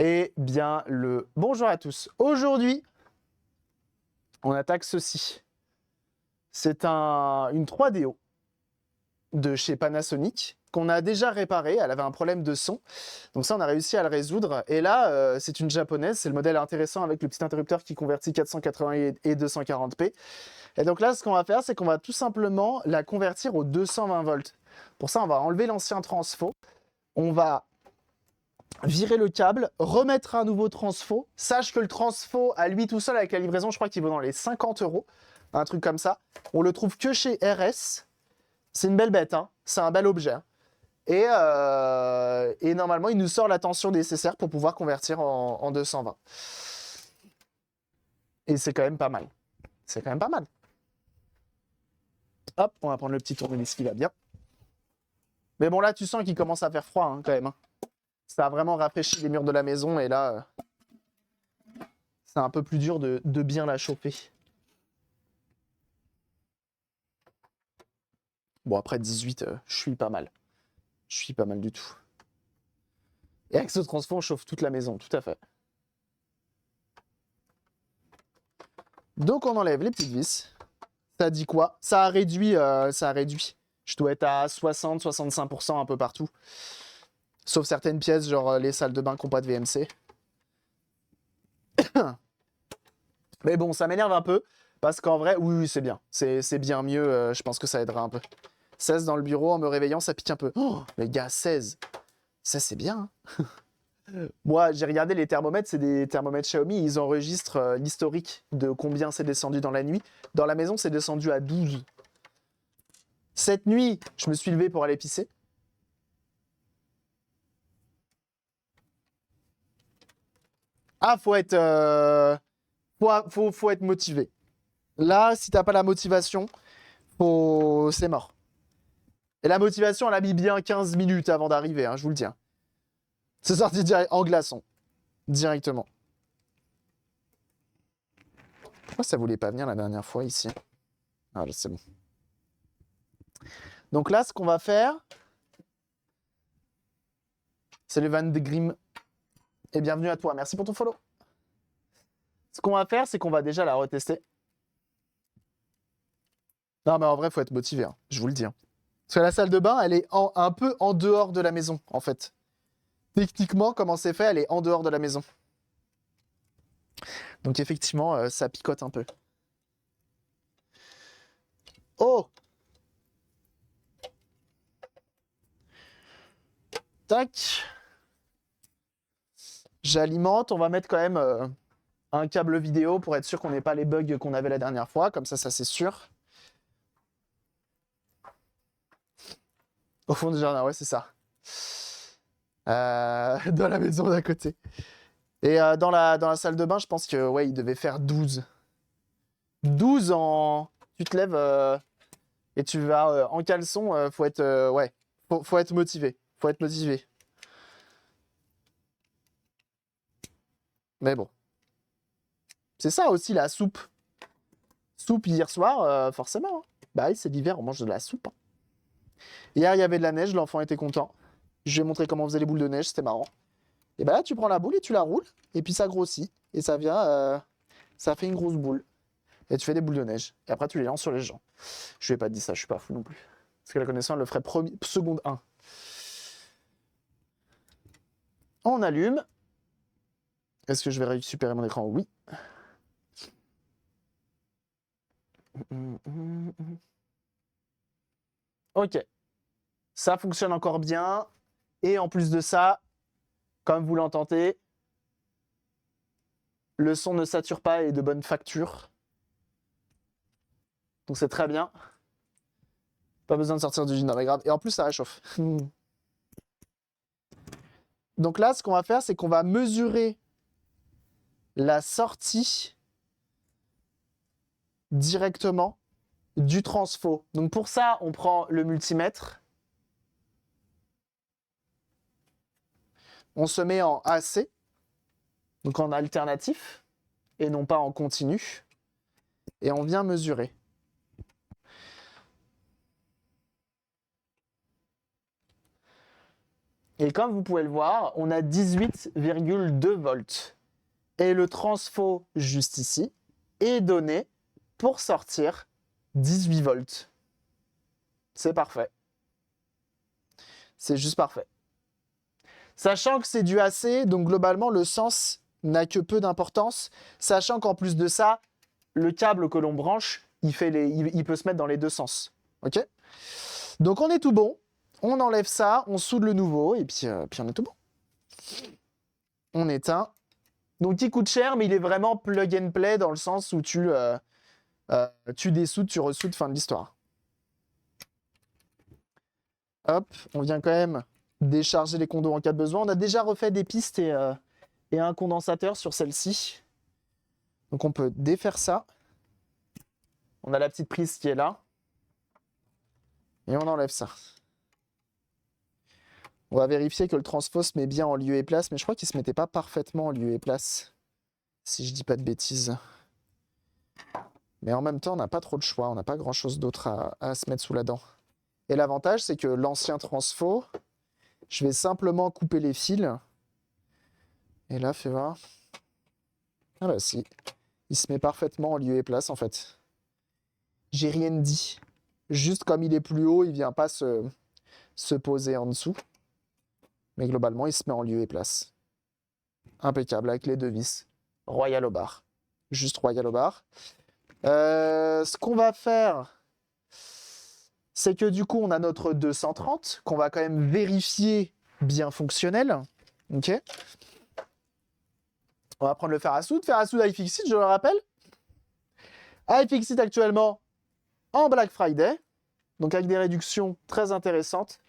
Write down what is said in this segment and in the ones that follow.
Eh bien, bonjour à tous. Aujourd'hui, on attaque ceci. C'est une 3DO de chez Panasonic qu'on a déjà réparé. Elle avait un problème de son. Donc ça, on a réussi à le résoudre. Et là, c'est une japonaise. C'est le modèle intéressant avec le petit interrupteur qui convertit 480 et 240p. Et donc là, ce qu'on va faire, c'est qu'on va tout simplement la convertir au 220 volts. Pour ça, on va enlever l'ancien transfo. On va virer le câble, remettre un nouveau transfo. Sache que le transfo, à lui tout seul, avec la livraison, je crois qu'il vaut dans les 50 €. Un truc comme ça. On le trouve que chez RS. C'est une belle bête, hein. C'est un bel objet. Et normalement, il nous sort la tension nécessaire pour pouvoir convertir en 220. Et c'est quand même pas mal. C'est quand même pas mal. Hop, on va prendre le petit tournevis qui va bien. Mais bon, là, tu sens qu'il commence à faire froid, hein, quand même. Hein. Ça a vraiment rafraîchi les murs de la maison. Et là, c'est un peu plus dur de bien la chauffer. Bon, après 18, je suis pas mal. Je suis pas mal du tout. Et avec ce transfo, on chauffe toute la maison, tout à fait. Donc, on enlève les petites vis. Ça dit quoi? Ça a réduit, ça a réduit. Je dois être à 60-65% un peu partout. Sauf certaines pièces, genre les salles de bain qui n'ont pas de VMC. Mais bon, ça m'énerve un peu. Parce qu'en vrai, oui, c'est bien. C'est bien mieux. Je pense que ça aidera un peu. 16 dans le bureau, en me réveillant, ça pique un peu. Oh, les gars, 16. Ça, c'est bien. Hein. Moi, j'ai regardé les thermomètres. C'est des thermomètres Xiaomi. Ils enregistrent l'historique de combien c'est descendu dans la nuit. Dans la maison, c'est descendu à 12. Cette nuit, je me suis levé pour aller pisser. Ah, faut être motivé. Là, si t'as pas la motivation, c'est mort. Et la motivation, elle a mis bien 15 minutes avant d'arriver, hein, je vous le dis. Hein. C'est sorti en glaçon. Directement. Pourquoi ça voulait pas venir la dernière fois ici? Ah, c'est bon. Donc là, ce qu'on va faire, c'est le Van de Grimm. Et bienvenue à toi. Merci pour ton follow. Ce qu'on va faire, c'est qu'on va déjà la retester. Non, mais en vrai, il faut être motivé, hein, je vous le dis. Hein. Parce que la salle de bain, elle est un peu en dehors de la maison, en fait. Techniquement, comment c'est fait, elle est en dehors de la maison. Donc effectivement, ça picote un peu. Oh! Tac. J'alimente. On va mettre quand même un câble vidéo pour être sûr qu'on n'ait pas les bugs qu'on avait la dernière fois. Comme ça c'est sûr. Au fond du jardin, ouais, c'est ça. Dans la maison d'à côté. Et dans la salle de bain, je pense que ouais, il devait faire 12. 12 en... Tu te lèves et tu vas en caleçon. Faut être... ouais, faut être motivé. Faut être motivé. Mais bon. C'est ça aussi la soupe. Soupe hier soir, forcément. Hein. Bah oui, c'est l'hiver, on mange de la soupe. Hein. Hier, il y avait de la neige, l'enfant était content. Je lui ai montré comment on faisait les boules de neige, c'était marrant. Et bah là, tu prends la boule et tu la roules, et puis ça grossit, et ça vient, ça fait une grosse boule. Et tu fais des boules de neige. Et après, tu les lances sur les gens. Je lui ai pas dit ça, je suis pas fou non plus. Parce que la connaissance, elle le ferait seconde 1. On allume. Est-ce que je vais récupérer mon écran? Oui. Ok. Ça fonctionne encore bien. Et en plus de ça, comme vous l'entendez, le son ne sature pas et est de bonne facture. Donc c'est très bien. Pas besoin de sortir du vinaigre. Et en plus, ça réchauffe. Donc là, ce qu'on va faire, c'est qu'on va mesurer la sortie directement du transfo. Donc pour ça, on prend le multimètre. On se met en AC, donc en alternatif, et non pas en continu. Et on vient mesurer. Et comme vous pouvez le voir, on a 18,2 volts. Et le transfo, juste ici, est donné pour sortir 18 volts. C'est parfait. C'est juste parfait. Sachant que c'est du AC, donc globalement, le sens n'a que peu d'importance. Sachant qu'en plus de ça, le câble que l'on branche, il peut se mettre dans les deux sens. OK? Donc on est tout bon. On enlève ça, on soude le nouveau, et puis on est tout bon. On éteint. Donc il coûte cher, mais il est vraiment plug and play dans le sens où tu dessoudes, tu ressoudes, fin de l'histoire. Hop, on vient quand même décharger les condos en cas de besoin. On a déjà refait des pistes et un condensateur sur celle-ci. Donc on peut défaire ça. On a la petite prise qui est là. Et on enlève ça. On va vérifier que le transfo se met bien en lieu et place, mais je crois qu'il ne se mettait pas parfaitement en lieu et place. Si je dis pas de bêtises. Mais en même temps, on n'a pas trop de choix. On n'a pas grand-chose d'autre à se mettre sous la dent. Et l'avantage, c'est que l'ancien transfo, je vais simplement couper les fils. Et là, fais voir. Ah bah si. Il se met parfaitement en lieu et place, en fait. J'ai rien dit. Juste comme il est plus haut, il ne vient pas se poser en dessous. Mais globalement, il se met en lieu et place. Impeccable, avec les deux vis. Royal au bar. Juste royal au bar. Ce qu'on va faire, c'est que du coup, on a notre 230, qu'on va quand même vérifier bien fonctionnel. OK. On va prendre le fer à soude. Fer à soude iFixit, je le rappelle. iFixit actuellement en Black Friday. Donc avec des réductions très intéressantes.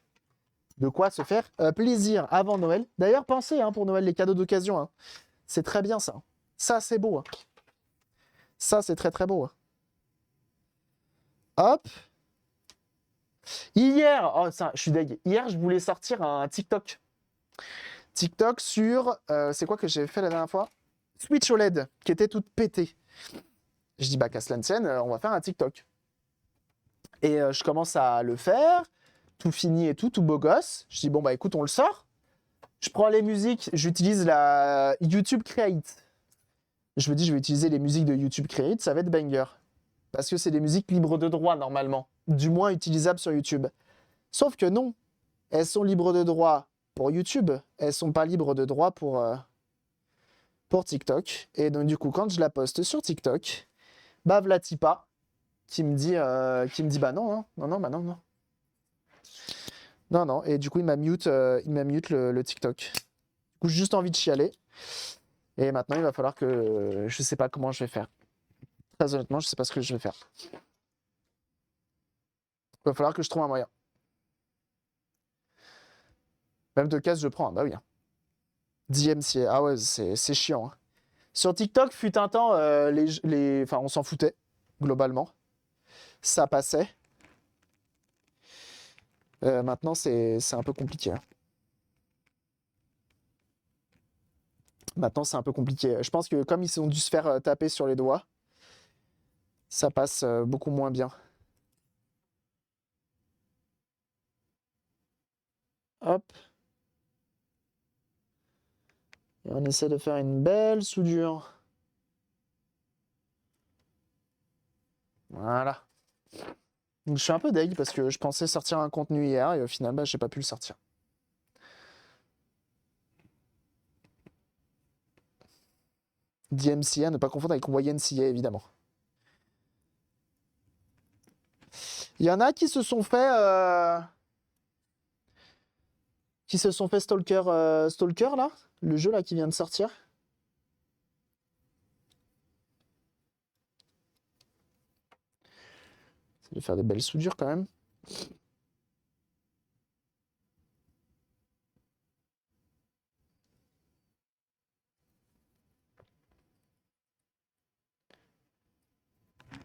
De quoi se faire plaisir avant Noël. D'ailleurs, pensez pour Noël, les cadeaux d'occasion. Hein. C'est très bien ça. Ça, c'est beau. Hein. Ça, c'est très très beau. Hein. Hop. Hier, oh ça, je suis deg. Hier, je voulais sortir un TikTok. TikTok sur, c'est quoi que j'ai fait la dernière fois? Switch OLED, qui était toute pétée. Je dis, bah qu'à cela ne tienne, on va faire un TikTok. Et je commence à le faire, tout fini et tout beau gosse. Je dis, bon bah écoute, on le sort. Je prends les musiques, j'utilise la YouTube Create. Je me dis, je vais utiliser les musiques de YouTube Create, ça va être banger. Parce que c'est des musiques libres de droit, normalement. Du moins utilisables sur YouTube. Sauf que non. Elles sont libres de droit pour YouTube. Elles sont pas libres de droit pour TikTok. Et donc, du coup, quand je la poste sur TikTok, bah, Vlatipa, qui me dit, bah non. Non. Et du coup, il m'a mute le TikTok. Du coup, j'ai juste envie de chialer. Et maintenant, il va falloir que... Je sais pas comment je vais faire. Très honnêtement, je sais pas ce que je vais faire. Il va falloir que je trouve un moyen. Même de casse, je prends. Bah oui. DMCA. Ah ouais, c'est chiant. Hein. Sur TikTok, fut un temps, enfin, on s'en foutait, globalement. Ça passait. Maintenant, c'est un peu compliqué. Hein. Maintenant, c'est un peu compliqué. Je pense que comme ils ont dû se faire taper sur les doigts, ça passe beaucoup moins bien. Hop. Et on essaie de faire une belle soudure. Voilà. Donc, je suis un peu deg parce que je pensais sortir un contenu hier et au final, bah, j'ai pas pu le sortir. DMCA, ne pas confondre avec YNCA, évidemment. Il y en a qui se sont fait... Stalker, là, le jeu là qui vient de sortir. Ça va faire des belles soudures quand même.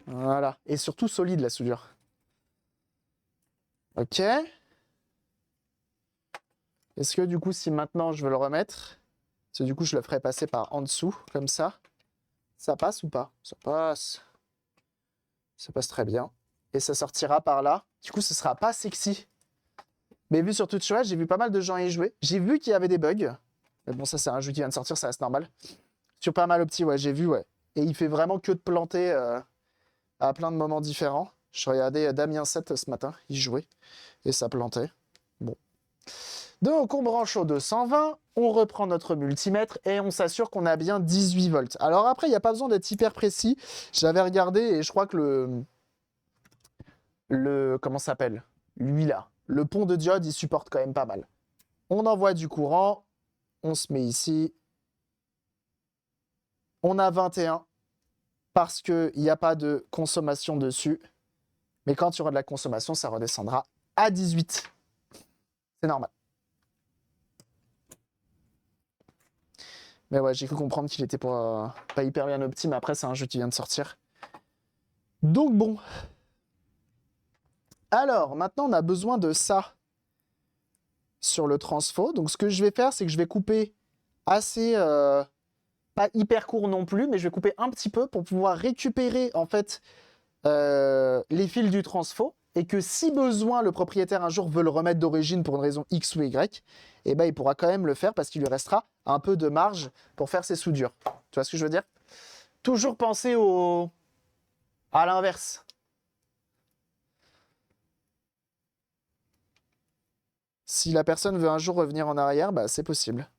Voilà. Et surtout solide la soudure. Ok. Est-ce que du coup, si maintenant je veux le remettre, parce que du coup, je le ferai passer par en dessous, comme ça passe ou pas? Ça passe. Ça passe très bien. Et ça sortira par là. Du coup, ce sera pas sexy. Mais vu sur Twitch, j'ai vu pas mal de gens y jouer. J'ai vu qu'il y avait des bugs. Mais bon, ça, c'est un jeu qui vient de sortir, ça reste normal. Sur pas mal opti, ouais, j'ai vu, ouais. Et il fait vraiment que de planter à plein de moments différents. Je regardais Damien 7 ce matin, il jouait. Et ça plantait. Bon. Donc, on branche au 220, on reprend notre multimètre et on s'assure qu'on a bien 18 volts. Alors après, il n'y a pas besoin d'être hyper précis. J'avais regardé et je crois que comment ça s'appelle? Lui là. Le pont de diode, il supporte quand même pas mal. On envoie du courant. On se met ici. On a 21 parce qu'il n'y a pas de consommation dessus. Mais quand il y aura de la consommation, ça redescendra à 18. C'est normal. Mais ouais, j'ai cru comprendre qu'il était pas hyper bien opti, mais après, c'est un jeu qui vient de sortir. Donc bon. Alors, maintenant, on a besoin de ça sur le transfo. Donc, ce que je vais faire, c'est que je vais couper assez... pas hyper court non plus, mais je vais couper un petit peu pour pouvoir récupérer, en fait, les fils du transfo. Et que si besoin, le propriétaire un jour veut le remettre d'origine pour une raison X ou Y, eh ben, il pourra quand même le faire parce qu'il lui restera un peu de marge pour faire ses soudures. Tu vois ce que je veux dire? Toujours penser à l'inverse. Si la personne veut un jour revenir en arrière, bah, c'est possible.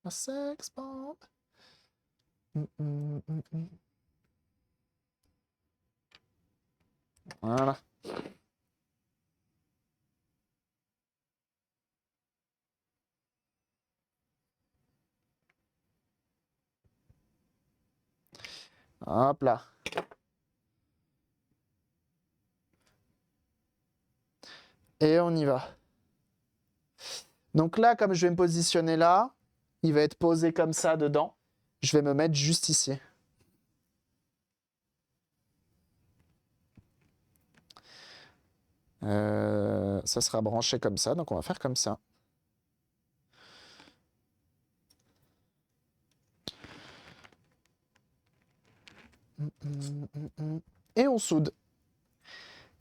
Un sex bomb. Voilà. Hop là. Et on y va. Donc là, comme je vais me positionner là, il va être posé comme ça dedans. Je vais me mettre juste ici. Ça sera branché comme ça, donc on va faire comme ça. Et on soude.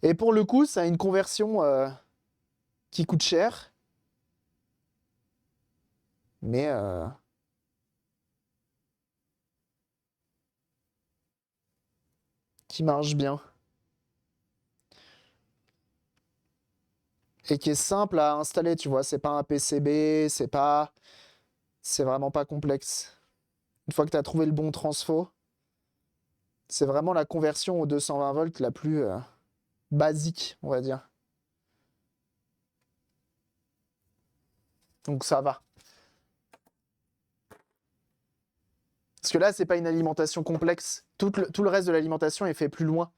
Et pour le coup, ça a une conversion qui coûte cher. Mais qui marche bien. Et qui est simple à installer, tu vois. C'est pas un PCB, c'est vraiment pas complexe. Une fois que tu as trouvé le bon transfo, c'est vraiment la conversion aux 220 volts la plus basique, on va dire. Donc ça va. Parce que là, c'est pas une alimentation complexe. Tout le reste de l'alimentation est fait plus loin.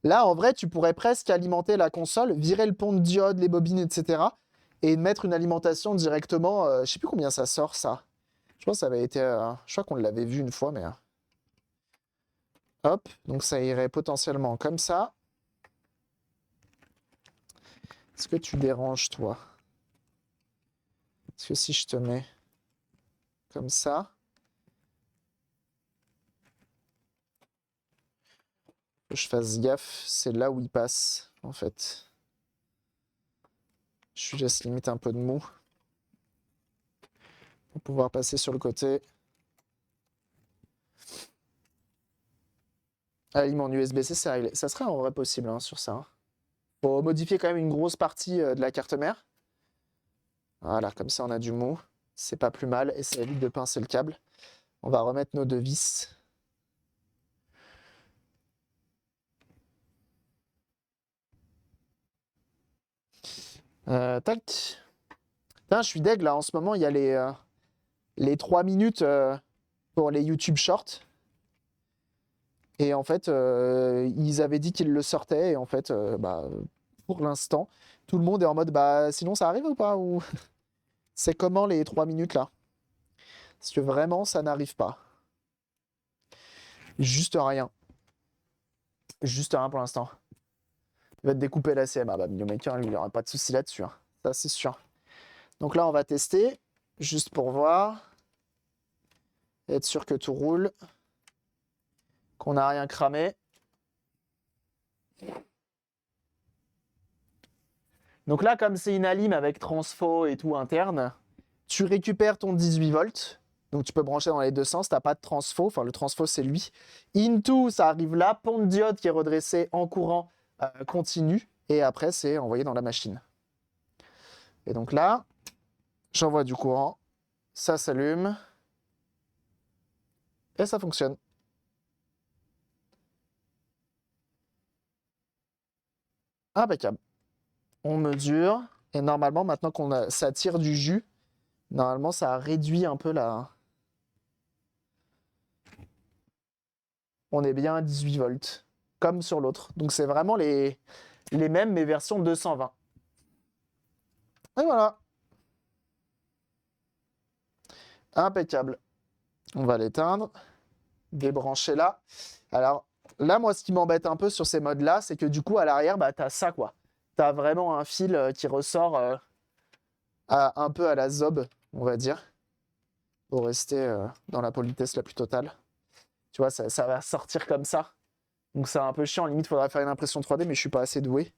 Là, en vrai, tu pourrais presque alimenter la console, virer le pont de diode, les bobines, etc. et mettre une alimentation directement. Je sais plus combien ça sort, ça. Je pense que ça avait été... je crois qu'on l'avait vu une fois, mais... Hop, donc ça irait potentiellement comme ça. Est-ce que tu déranges, toi? Est-ce que si je te mets comme ça... que je fasse gaffe, c'est là où il passe, en fait. Je lui laisse limite un peu de mou. Pour pouvoir passer sur le côté. Aliment USB-C, ça serait en vrai possible hein, sur ça. Hein. Faut modifier quand même une grosse partie de la carte mère. Voilà, comme ça on a du mou. C'est pas plus mal et ça évite de pincer le câble. On va remettre nos deux vis. Tac. Putain, je suis deg là. En ce moment, il y a les 3 minutes pour les YouTube Shorts. Et en fait, ils avaient dit qu'ils le sortaient. Et en fait, pour l'instant, tout le monde est en mode sinon ça arrive ou pas ou... C'est comment les 3 minutes là? Parce que vraiment, ça n'arrive pas. Juste rien. Juste rien pour l'instant. Il va te découper la CM. Ah bah, Videomaker, lui, il n'y aura pas de souci là-dessus. Hein. Ça, c'est sûr. Donc là, on va tester. Juste pour voir. Être sûr que tout roule. Qu'on n'a rien cramé. Donc là, comme c'est une alim avec transfo et tout interne, tu récupères ton 18 volts. Donc tu peux brancher dans les deux sens, tu n'as pas de transfo. Enfin, le transfo, c'est lui. Into, ça arrive là. Pont de diode qui est redressé en courant continu. Et après, c'est envoyé dans la machine. Et donc là, j'envoie du courant. Ça s'allume. Et ça fonctionne. Impeccable. On mesure. Et normalement, maintenant ça tire du jus, normalement, ça réduit un peu la... On est bien à 18 volts, comme sur l'autre. Donc, c'est vraiment les mêmes, mais version 220. Et voilà. Impeccable. On va l'éteindre. Débrancher là. Alors, là, moi, ce qui m'embête un peu sur ces modes-là, c'est que du coup, à l'arrière, bah, tu as ça, quoi. Tu as vraiment un fil qui ressort un peu à la zob, on va dire, pour rester dans la politesse la plus totale. Tu vois, ça va sortir comme ça. Donc c'est un peu chiant, limite, il faudrait faire une impression 3D, mais je suis pas assez doué.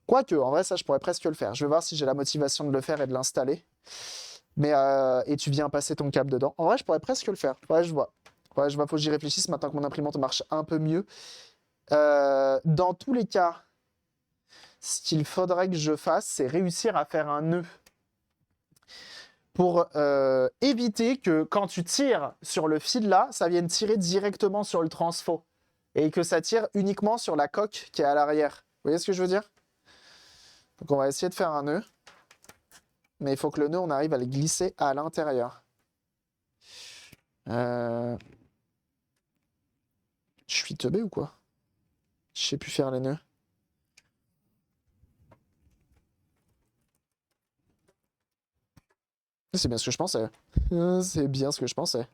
Quoique, en vrai, ça, je pourrais presque le faire. Je vais voir si j'ai la motivation de le faire et de l'installer. Mais, et tu viens passer ton câble dedans. En vrai, je pourrais presque le faire. Ouais, je vois. Ouais, je vois, faut que j'y réfléchisse maintenant que mon imprimante marche un peu mieux. Dans tous les cas, ce qu'il faudrait que je fasse, c'est réussir à faire un nœud pour éviter que quand tu tires sur le fil là, ça vienne tirer directement sur le transfo et que ça tire uniquement sur la coque qui est à l'arrière. Vous voyez ce que je veux dire? Donc on va essayer de faire un nœud, mais il faut que le nœud, on arrive à le glisser à l'intérieur. Je suis teubé ou quoi? Je sais plus faire les nœuds. C'est bien ce que je pensais. C'est bien ce que je pensais.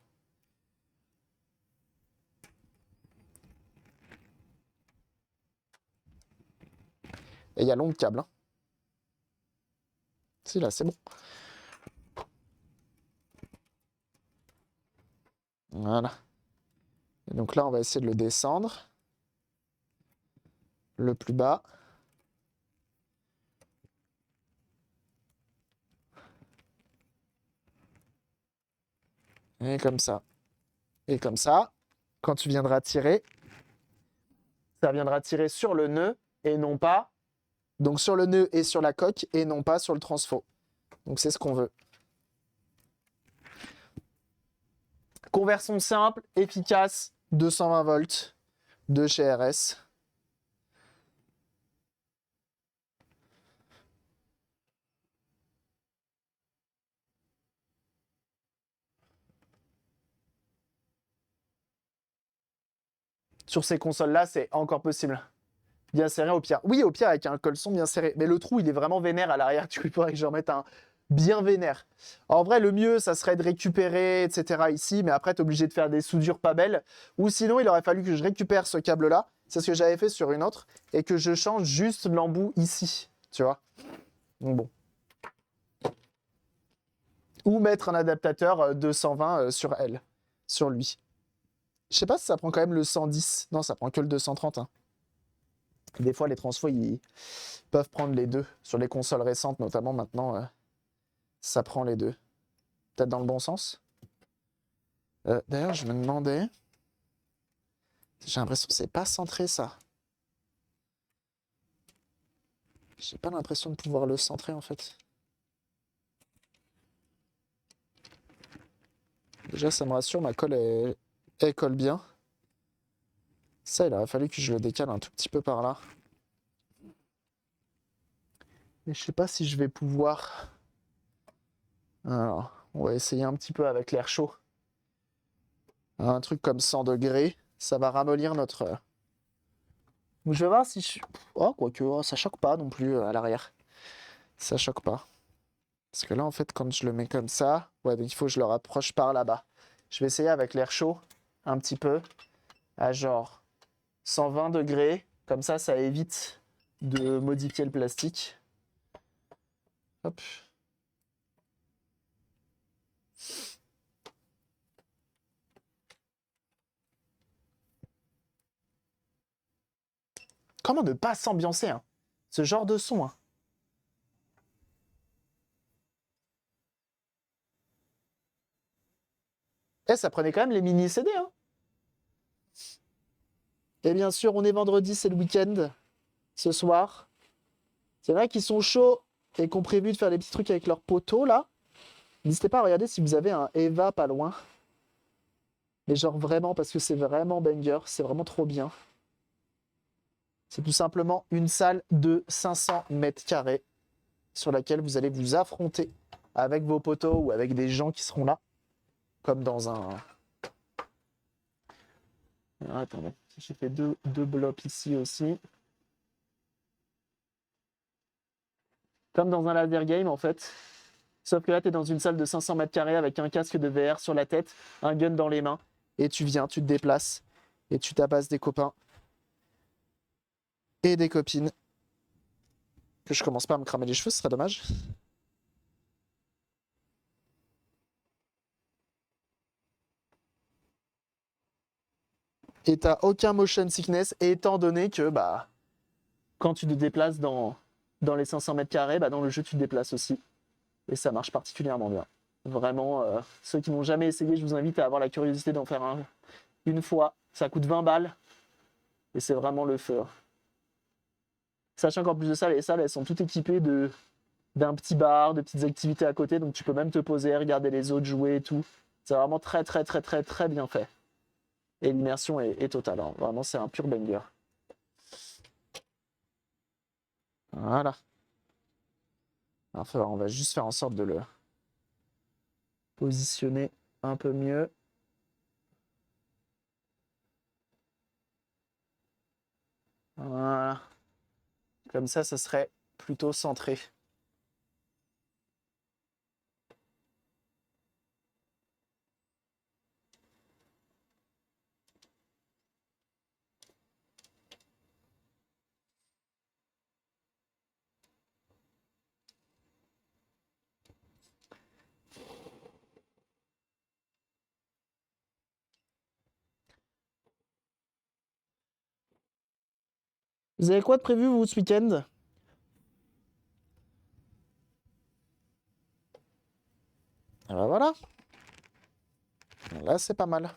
Et il y a long câble. Hein. Si, là, c'est bon. Voilà. Et donc là, on va essayer de le descendre. Le plus bas. Et comme ça. Et comme ça, quand tu viendras tirer, ça viendra tirer sur le nœud et non pas... Donc sur le nœud et sur la coque et non pas sur le transfo. Donc c'est ce qu'on veut. Conversion simple, efficace, 220 volts de chez RS. Sur ces consoles-là, c'est encore possible. Bien serré au pire. Oui, au pire, avec un colson bien serré. Mais le trou, il est vraiment vénère à l'arrière. Du coup, il faudrait que je remette un bien vénère. En vrai, le mieux, ça serait de récupérer, etc. ici. Mais après, tu es obligé de faire des soudures pas belles. Ou sinon, il aurait fallu que je récupère ce câble-là. C'est ce que j'avais fait sur une autre. Et que je change juste l'embout ici. Tu vois? Donc bon. Ou mettre un adaptateur 220 sur elle. Sur lui. Je sais pas si ça prend quand même le 110. Non, ça prend que le 230. Hein. Des fois, les transfos, ils peuvent prendre les deux. Sur les consoles récentes, notamment, maintenant, ça prend les deux. Peut-être dans le bon sens. D'ailleurs, je me demandais... J'ai l'impression que c'est pas centré, ça. J'ai pas l'impression de pouvoir le centrer, en fait. Déjà, ça me rassure, ma colle, elle colle bien. Ça, il aurait fallu que je le décale un tout petit peu par là. Mais je sais pas si je vais pouvoir... Alors, on va essayer un petit peu avec l'air chaud. Un truc comme 100 degrés, ça va ramollir notre... Donc je vais voir si je... Oh, quoique, oh, ça choque pas non plus à l'arrière. Ça choque pas. Parce que là, en fait, quand je le mets comme ça... Ouais, donc il faut que je le rapproche par là-bas. Je vais essayer avec l'air chaud, un petit peu, à genre 120 degrés. Comme ça évite de modifier le plastique. Hop. Comment ne pas s'ambiancer, hein? Ce genre de son, hein. Eh, ça prenait quand même les mini CD, hein. Et bien sûr, on est vendredi, c'est le week-end. Ce soir. C'est vrai qu'ils sont chauds et qui ont prévu de faire des petits trucs avec leurs poteaux, là. N'hésitez pas à regarder si vous avez un Eva pas loin. Mais genre vraiment, parce que c'est vraiment banger, c'est vraiment trop bien. C'est tout simplement une salle de 500 mètres carrés sur laquelle vous allez vous affronter avec vos poteaux ou avec des gens qui seront là. Comme dans un... Ah, attendez, j'ai fait deux blocs ici aussi. Comme dans un laser game en fait. Sauf que là, tu es dans une salle de 500 mètres carrés avec un casque de VR sur la tête, un gun dans les mains. Et tu viens, tu te déplaces et tu tabasses des copains et des copines. Que je commence pas à me cramer les cheveux, ce serait dommage. Et t'as aucun motion sickness, étant donné que bah, quand tu te déplaces dans les 500 mètres carrés, bah, dans le jeu, tu te déplaces aussi. Et ça marche particulièrement bien. Vraiment, ceux qui n'ont jamais essayé, je vous invite à avoir la curiosité d'en faire une fois. Ça coûte 20 balles. Et c'est vraiment le feu. Sachant qu'en plus de ça, les salles, elles sont toutes équipées d'un petit bar, de petites activités à côté. Donc tu peux même te poser, regarder les autres jouer et tout. C'est vraiment très, très, très, très, très bien fait. Et l'immersion est totale. Hein. Vraiment, c'est un pur banger. Voilà. Enfin, on va juste faire en sorte de le positionner un peu mieux. Voilà. Comme ça serait plutôt centré. Vous avez quoi de prévu, vous, ce week-end? Ah bah voilà. Là, c'est pas mal.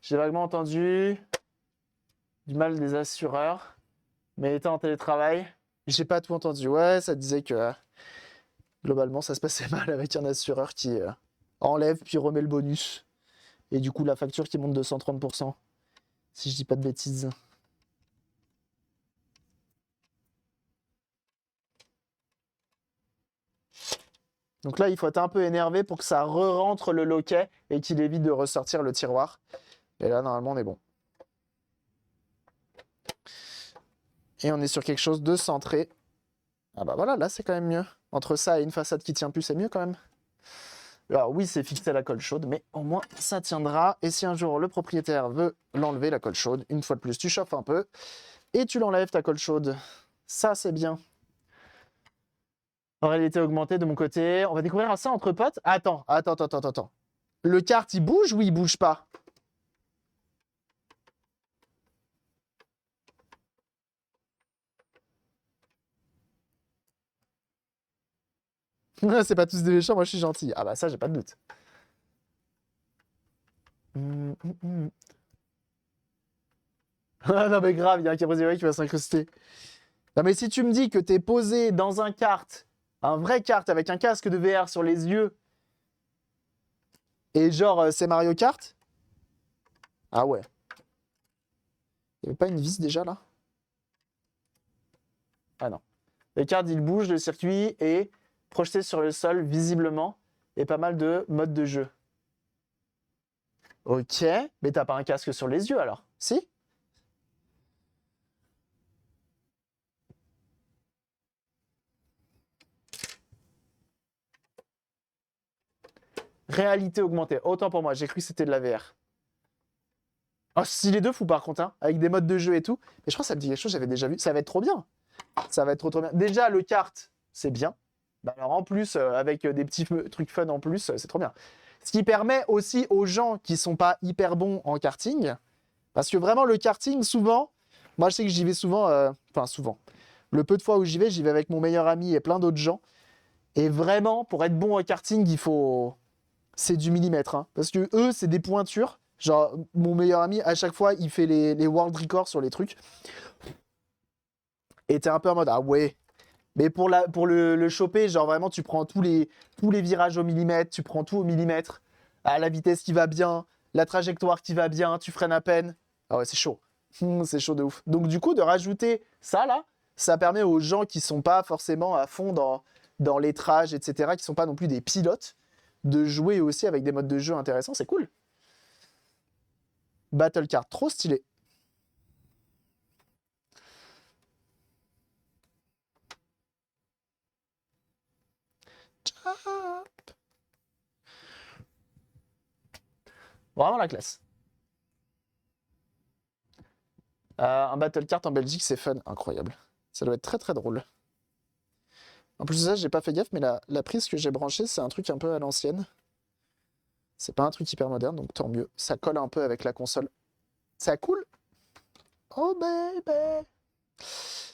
J'ai vaguement entendu du mal des assureurs, mais étant en télétravail, j'ai pas tout entendu. Ouais, ça disait que globalement, ça se passait mal avec un assureur qui enlève puis remet le bonus. Et du coup, la facture qui monte de 130%, si je dis pas de bêtises. Donc là, il faut être un peu énervé pour que ça re-rentre le loquet et qu'il évite de ressortir le tiroir. Et là, normalement, on est bon. Et on est sur quelque chose de centré. Ah bah voilà, là, c'est quand même mieux. Entre ça et une façade qui tient plus, c'est mieux quand même. Alors oui, c'est fixé à la colle chaude, mais au moins, ça tiendra. Et si un jour, le propriétaire veut l'enlever, la colle chaude, une fois de plus, tu chauffes un peu et tu l'enlèves, ta colle chaude. Ça, c'est bien. En réalité augmentée de mon côté. On va découvrir ça entre potes. Attends. Le kart, il bouge ou il bouge pas? C'est pas tous des méchants, moi je suis gentil. Ah bah ça, j'ai pas de doute. Ah non mais grave, il y a un Cabriolet qui va s'incruster. Non mais si tu me dis que t'es posé dans un kart, un vrai kart avec un casque de VR sur les yeux, et genre c'est Mario Kart? Ah ouais. Il y avait pas une vis déjà là? Ah non. Le kart il bouge, le circuit est projeté sur le sol visiblement, et pas mal de modes de jeu. Ok, mais t'as pas un casque sur les yeux alors? Si? Réalité augmentée. Autant pour moi, j'ai cru que c'était de la VR. Oh, si les deux fous par contre, hein, avec des modes de jeu et tout. Mais je crois que ça me dit quelque chose, j'avais déjà vu. Ça va être trop bien. Ça va être trop bien. Déjà, le kart, c'est bien. Bah, alors en plus, avec des petits trucs fun en plus, c'est trop bien. Ce qui permet aussi aux gens qui sont pas hyper bons en karting, parce que vraiment le karting, souvent, moi je sais que j'y vais souvent, enfin souvent. Le peu de fois où j'y vais avec mon meilleur ami et plein d'autres gens. Et vraiment, pour être bon au karting, il faut... C'est du millimètre. Hein. Parce que eux, c'est des pointures. Genre, mon meilleur ami, à chaque fois, il fait les world records sur les trucs. Et t'es un peu en mode, ah ouais. Mais pour le choper, genre vraiment, tu prends tous les virages au millimètre, tu prends tout au millimètre. À la vitesse qui va bien, la trajectoire qui va bien, tu freines à peine. Ah ouais, c'est chaud. C'est chaud de ouf. Donc du coup, de rajouter ça là, ça permet aux gens qui sont pas forcément à fond dans l'étrage, etc., qui sont pas non plus des pilotes, de jouer aussi avec des modes de jeu intéressants. C'est cool. Battle Card, trop stylé. Vraiment la classe. Un Battle Card en Belgique, c'est fun. Incroyable. Ça doit être très très drôle. En plus de ça, j'ai pas fait gaffe, mais la prise que j'ai branchée, c'est un truc un peu à l'ancienne. C'est pas un truc hyper moderne, donc tant mieux. Ça colle un peu avec la console. Ça cool. Oh baby.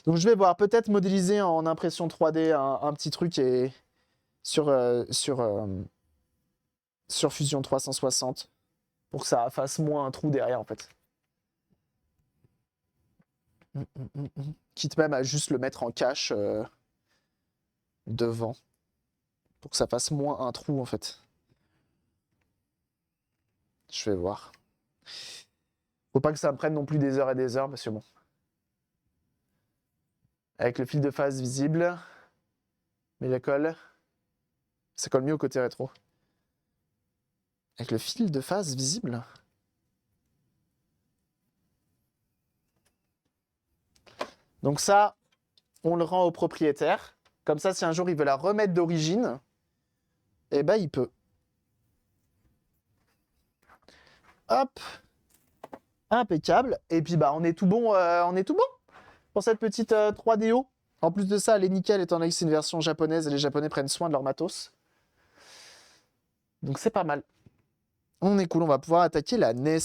Donc je vais voir, peut-être modéliser en impression 3D un petit truc et sur Fusion 360 pour que ça fasse moins un trou derrière en fait. Quitte même à juste le mettre en cache devant pour que ça fasse moins un trou en fait. Je vais voir. Faut pas que ça me prenne non plus des heures et des heures, parce que bon. Avec le fil de phase visible, mais la colle, ça colle mieux au côté rétro. Avec le fil de phase visible. Donc ça, on le rend au propriétaire. Comme ça, si un jour il veut la remettre d'origine, eh ben il peut. Hop. Impeccable. Et puis bah on est tout bon, pour cette petite 3DO. En plus de ça, elle est nickel étant donné que c'est une version japonaise et les Japonais prennent soin de leur matos. Donc c'est pas mal. On est cool, on va pouvoir attaquer la NES.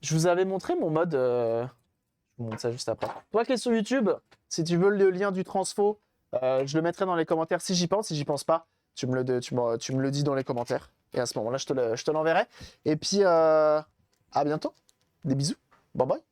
Je vous avais montré mon mode... Je vous montre ça juste après. Toi qui es sur YouTube, si tu veux le lien du transfo, je le mettrai dans les commentaires si j'y pense. Si j'y pense pas, tu me le dis dans les commentaires. Et à ce moment-là, je te l'enverrai. Et puis, à bientôt. Des bisous. Bye bye.